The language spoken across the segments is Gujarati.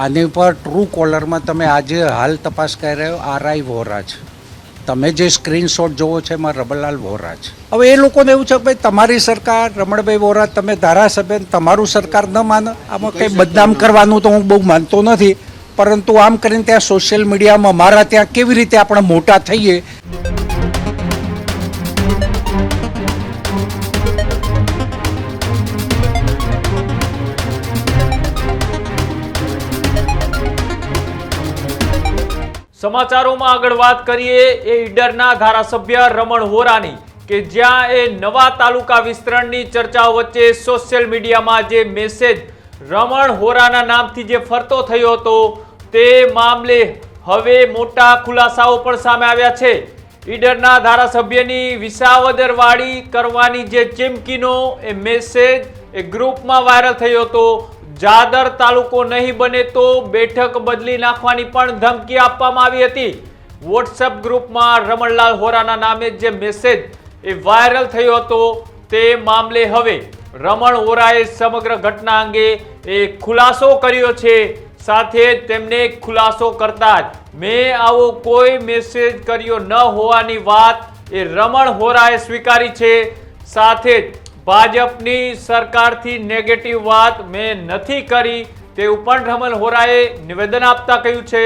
આની પર ટ્રુ કોલરમાં તમે આજે હાલ તપાસ કરી રહ્યો આરઆઈ વોરા છે. તમે જે સ્ક્રીનશોટ જોવો છે એમાં રમણલાલ વોરા છે. હવે એ લોકોને એવું છે કે ભાઈ તમારી સરકાર, રમણભાઈ વોરા તમે ધારાસભ્ય, તમારું સરકાર ન માને. આમાં કંઈ બદનામ કરવાનું તો હું બહુ માનતો નથી, પરંતુ આમ કરીને ત્યાં સોશિયલ મીડિયામાં મારા ત્યાં કેવી રીતે આપણે મોટા થઈએ. સમાચારોમાં આગળ વાત કરીએ એ ઈડરના ધારાસભ્ય રમણ વોરાની કે જ્યાં એ નવા તાલુકા વિસ્તરણની ચર્ચાઓ વચ્ચે સોશિયલ મીડિયામાં જે મેસેજ રમણ વોરાના નામથી જે ફરતો થયો હતો તે મામલે હવે મોટા ખુલાસાઓ પણ સામે આવ્યા છે. ઈડરના ધારાસભ્યની વિસાવદરવાડી કરવાની જે ચીમકીનો એ મેસેજ એ ગ્રુપમાં વાયરલ થયો હતો. જાદર તાલુકો નહીં બને તો બેઠક બદલી નાખવાની પણ ધમકી આપવામાં આવી હતી. વોટ્સએપ ગ્રુપમાં રમણલાલ વોરાના નામે જે મેસેજ એ વાયરલ થયો હતો તે મામલે હવે રમણ વોરાએ સમગ્ર ઘટના અંગે એ ખુલાસો કર્યો છે. સાથે જ તેમને ખુલાસો કરતા જ મેં આવો કોઈ મેસેજ કર્યો ન હોવાની વાત એ રમણ વોરાએ સ્વીકારી છે. સાથે જ ભાજપની સરકારથી નેગેટિવ વાત મેં નથી કરી તેવું પણ રમણ વોરાએ નિવેદન આપતા કહ્યું છે.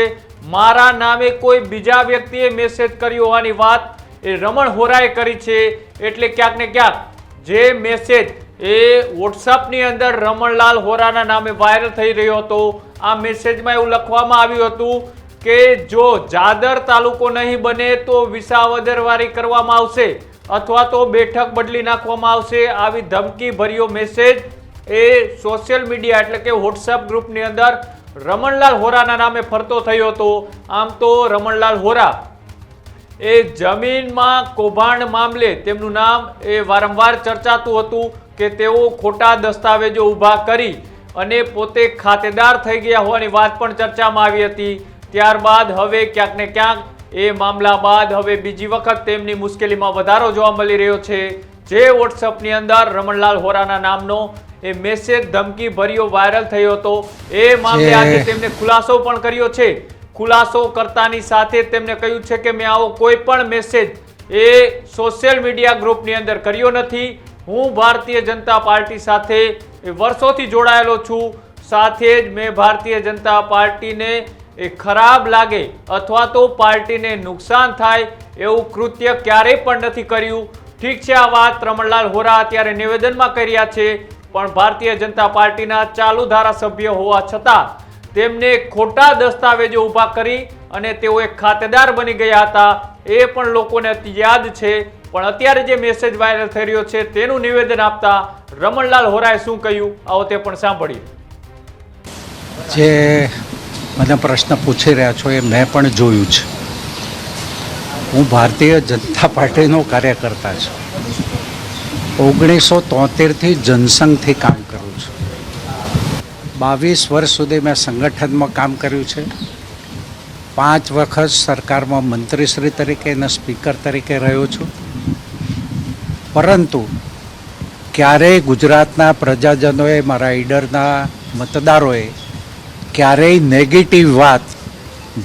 મારા નામે કોઈ બીજા વ્યક્તિએ મેસેજ કર્યો હોવાની વાત એ રમણ વોરાએ કરી છે. એટલે ક્યાંક ને ક્યાંક જે મેસેજ એ વોટ્સઅપની અંદર રમણલાલ વોરાના નામે વાયરલ થઈ રહ્યો હતો, આ મેસેજમાં એવું લખવામાં આવ્યું હતું કે જો જાદર તાલુકો નહીં બને તો વિસાવદરવાડી કરવામાં આવશે અથવા તો બેઠક બદલી નાખવામાં આવશે. આવી ધમકી ભર્યો મેસેજ એ સોશિયલ મીડિયા એટલે કે વોટ્સએપ ગ્રુપની અંદર રમણલાલ વોરાના નામે ફરતો થયો હતો. આમ તો રમણલાલ વોરા એ જમીનમાં કૌભાંડ મામલે તેમનું નામ એ વારંવાર ચર્ચાતું હતું કે તેઓ ખોટા દસ્તાવેજો ઊભા કરી અને પોતે ખાતેદાર થઈ ગયા હોવાની વાત પણ ચર્ચામાં આવી હતી. ત્યારબાદ હવે ક્યાંક ને ક્યાંક એ મામલા બાદ હવે બીજી વખત તેમની મુશ્કેલીમાં વધારો જોવા મળી રહ્યો છે. જે વોટ્સઅપની અંદર રમણલાલ વોરાના નામનો એ મેસેજ ધમકી ભર્યો વાયરલ થયો હતો એ મામલે આજે તેમને ખુલાસો પણ કર્યો છે. ખુલાસો કરતાની સાથે તેમને કહ્યું છે કે મેં આવો કોઈ પણ મેસેજ એ સોશિયલ મીડિયા ગ્રુપની અંદર કર્યો નથી. હું ભારતીય જનતા પાર્ટી સાથે વર્ષોથી જોડાયેલો છું. સાથે જ મેં ભારતીય જનતા પાર્ટીને એ ખરાબ લાગે અથવા તો પાર્ટીને નુકસાન થાય એવું કૃત્ય ક્યારેય પણ નથી કર્યું. ઠીક છે, આ વાત રમણલાલ વોરા અત્યારે નિવેદનમાં કર્યા છે, પણ ભારતીય જનતા પાર્ટીના ચાલુ ધારાસભ્ય હોવા છતાં તેમને ખોટા દસ્તાવેજો ઊભા કરી અને તેઓ એક ખાતેદાર બની ગયા હતા એ પણ લોકોને યાદ છે. પણ અત્યારે જે મેસેજ વાયરલ થઈ રહ્યો છે તેનું નિવેદન આપતા રમણલાલ વોરાએ શું કહ્યું આવો તે પણ સાંભળીએ. જે મને પ્રશ્ન પૂછી રહ્યા છો એ મેં પણ જોયું છે. હું ભારતીય જનતા પાર્ટીનો કાર્યકર્તા છું. 1973થી જનસંઘથી કામ કરું છું. 22 વર્ષ સુધી મેં સંગઠનમાં કામ કર્યું છે. 5 વખત સરકારમાં મંત્રીશ્રી તરીકે અને સ્પીકર તરીકે રહ્યો છું. પરંતુ ક્યારેય ગુજરાતના પ્રજાજનોએ, મારા ઈડરના મતદારોએ ક્યારેય નેગેટિવ વાત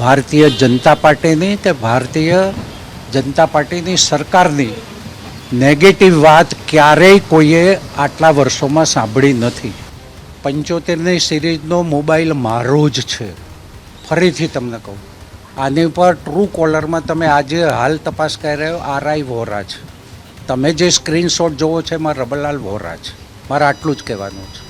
ભારતીય જનતા પાર્ટીની કે ભારતીય જનતા પાર્ટીની સરકારની નેગેટિવ વાત ક્યારેય કોઈએ આટલા વર્ષોમાં સાંભળી નથી. 75ની સિરીઝનો મોબાઈલ મારો જ છે. ફરીથી તમને કહું, આની પર ટ્રુ કોલરમાં તમે આજે હાલ તપાસ કરી રહ્યો આરઆઈ વોરા છે. તમે જે સ્ક્રીનશોટ જોવો છે એમાં રમણલાલ વોરા છે. મારે આટલું જ કહેવાનું છે.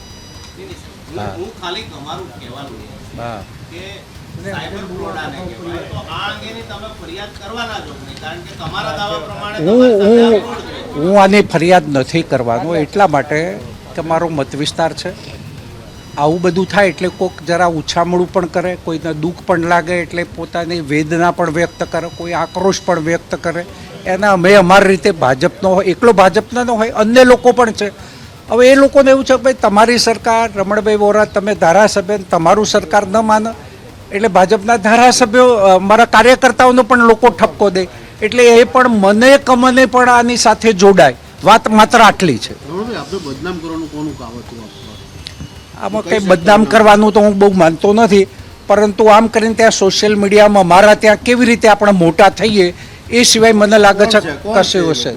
હું આની ફરિયાદ નથી કરવાનો એટલા માટે કે મારો મત વિસ્તાર છે. આવું બધું થાય એટલે કોઈક જરા ઉછામણું પણ કરે, કોઈને દુઃખ પણ લાગે એટલે પોતાની વેદના પણ વ્યક્ત કરે, કોઈ આક્રોશ પણ વ્યક્ત કરે. એના અમે અમારી રીતે ભાજપનો હોય, એકલો ભાજપના ન હોય, અન્ય લોકો પણ છે. હવે એ લોકોને એવું છે કે ભાઈ તમારી સરકાર, રમણભાઈ વોરા તમે ધારાસભ્ય, તમારું સરકાર ન માને એટલે ભાજપના ધારાસભ્યો, મારા કાર્યકર્તાઓનો પણ લોકો ઠપકો દે એટલે એ પણ મને કમને પણ આની સાથે જોડાય. વાત માત્ર આટલી છે. આમાં કંઈ બદનામ કરવાનું તો હું બહુ માનતો નથી, પરંતુ આમ કરીને ત્યાં સોશિયલ મીડિયામાં મારા ત્યાં કેવી રીતે આપણે મોટા થઈએ એ સિવાય મને લાગે છે કશું હશે.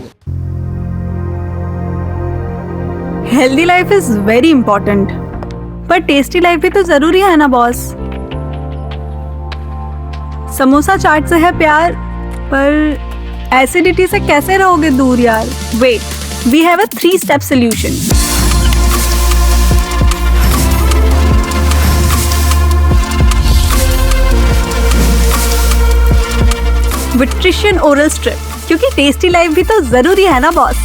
Healthy life is very important पर टेस्टी लाइफ भी तो जरूरी है ना बॉस. समोसा चाट से है प्यार पर एसिडिटी से कैसे रहोगे दूर यार. Wait, we have a 3-step solution. विट्रिशियन ओरल स्ट्रिप, क्योंकि टेस्टी लाइफ भी तो जरूरी है ना बॉस.